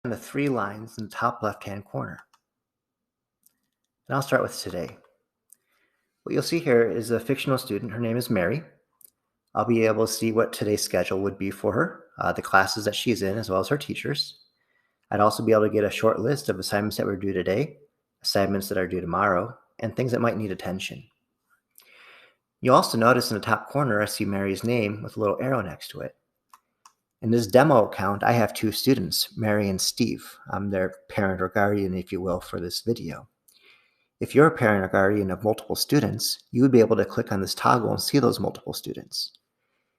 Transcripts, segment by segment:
The three lines in the top left-hand corner. And I'll start with today. What you'll see here is a fictional student. Her name is Mary. I'll be able to see what today's schedule would be for her, the classes that she's in, as well as her teachers. I'd also be able to get a short list of assignments that were due today, assignments that are due tomorrow, and things that might need attention. You'll also notice in the top corner, I see Mary's name with a little arrow next to it. In this demo account, I have two students, Mary and Steve. I'm their parent or guardian, if you will, for this video. If you're a parent or guardian of multiple students, you would be able to click on this toggle and see those multiple students.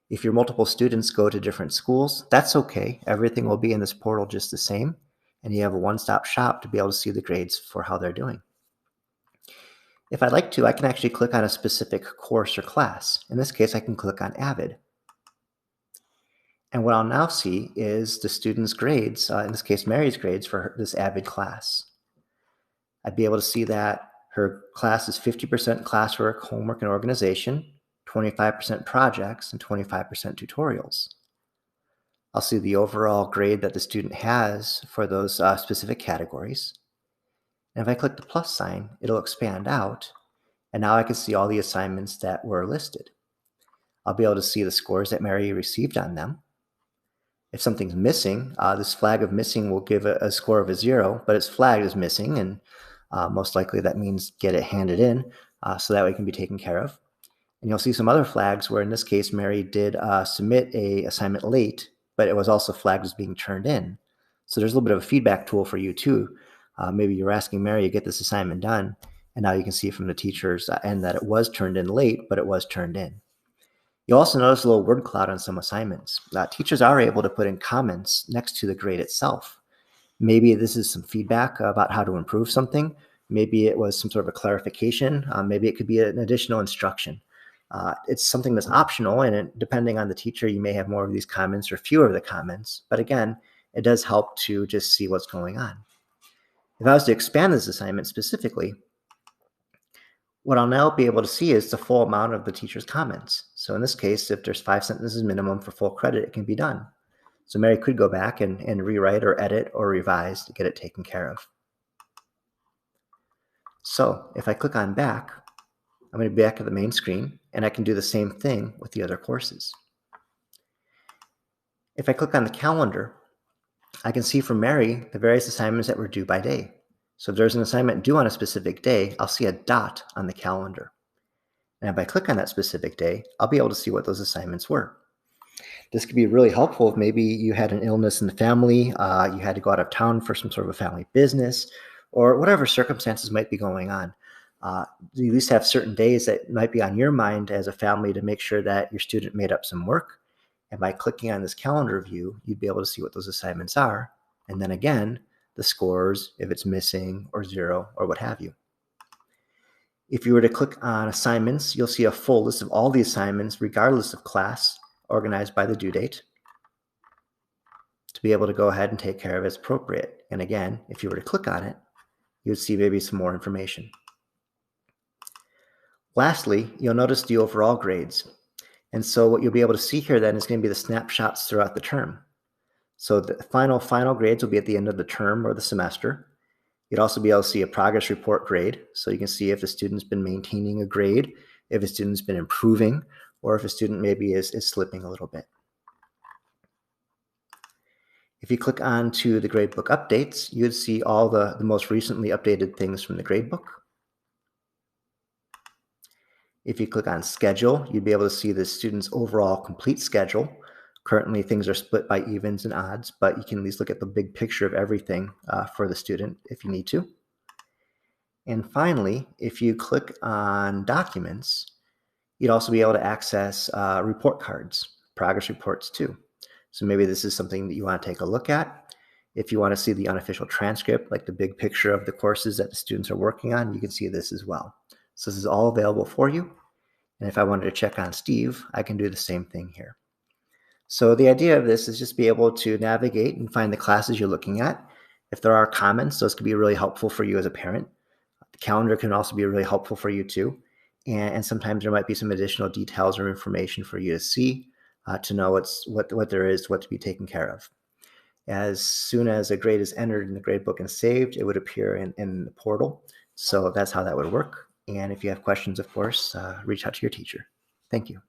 If your multiple students go to different schools, that's okay. Everything will be in this portal just the same, and you have a one-stop shop to be able to see the grades for how they're doing. If I'd like to, I can actually click on a specific course or class. In this case, I can click on Avid. And what I'll now see is the students' grades, in this case, Mary's grades for this Avid class. I'd be able to see that her class is 50% classwork, homework, and organization, 25% projects, and 25% tutorials. I'll see the overall grade that the student has for those specific categories. And if I click the plus sign, it'll expand out, and now I can see all the assignments that were listed. I'll be able to see the scores that Mary received on them. If something's missing, this flag of missing will give a score of a 0, but it's flagged as missing, and most likely that means get it handed in so that way it can be taken care of. And you'll see some other flags where in this case, Mary did submit a assignment late, but it was also flagged as being turned in. So there's a little bit of a feedback tool for you too. Maybe you're asking Mary to get this assignment done, and now you can see from the teacher's end that it was turned in late, but it was turned in. You'll also notice a little word cloud on some assignments. Teachers are able to put in comments next to the grade itself. Maybe this is some feedback about how to improve something. Maybe it was some sort of a clarification. Maybe it could be an additional instruction. It's something that's optional, and depending on the teacher, you may have more of these comments or fewer of the comments. But again, it does help to just see what's going on. If I was to expand this assignment specifically, what I'll now be able to see is the full amount of the teacher's comments. So in this case, if there's 5 sentences minimum for full credit, it can be done. So Mary could go back and rewrite or edit or revise to get it taken care of. So if I click on back, I'm going to be back at the main screen, and I can do the same thing with the other courses. If I click on the calendar, I can see for Mary the various assignments that were due by day. So if there's an assignment due on a specific day, I'll see a dot on the calendar. And if I click on that specific day, I'll be able to see what those assignments were. This could be really helpful if maybe you had an illness in the family, you had to go out of town for some sort of a family business, or whatever circumstances might be going on. You at least have certain days that might be on your mind as a family to make sure that your student made up some work. And by clicking on this calendar view, you'd be able to see what those assignments are. And then again, the scores, if it's missing or 0 or what have you. If you were to click on assignments, you'll see a full list of all the assignments, regardless of class, organized by the due date, to be able to go ahead and take care of it as appropriate. And again, if you were to click on it, you would see maybe some more information. Lastly, you'll notice the overall grades. And so what you'll be able to see here then is going to be the snapshots throughout the term. So the final grades will be at the end of the term or the semester. You'd also be able to see a progress report grade. So you can see if the student's been maintaining a grade, if a student's been improving, or if a student maybe is slipping a little bit. If you click on to the gradebook updates, you'd see all the most recently updated things from the gradebook. If you click on schedule, you'd be able to see the student's overall complete schedule. Currently, things are split by evens and odds, but you can at least look at the big picture of everything for the student if you need to. And finally, if you click on documents, you'd also be able to access report cards, progress reports too. So maybe this is something that you want to take a look at. If you want to see the unofficial transcript, like the big picture of the courses that the students are working on, you can see this as well. So this is all available for you. And if I wanted to check on Steve, I can do the same thing here. So the idea of this is just be able to navigate and find the classes you're looking at. If there are comments, those could be really helpful for you as a parent. The calendar can also be really helpful for you too. And sometimes there might be some additional details or information for you to see, to know what there is, what to be taken care of. As soon as a grade is entered in the gradebook and saved, it would appear in the portal. So that's how that would work. And if you have questions, of course, reach out to your teacher. Thank you.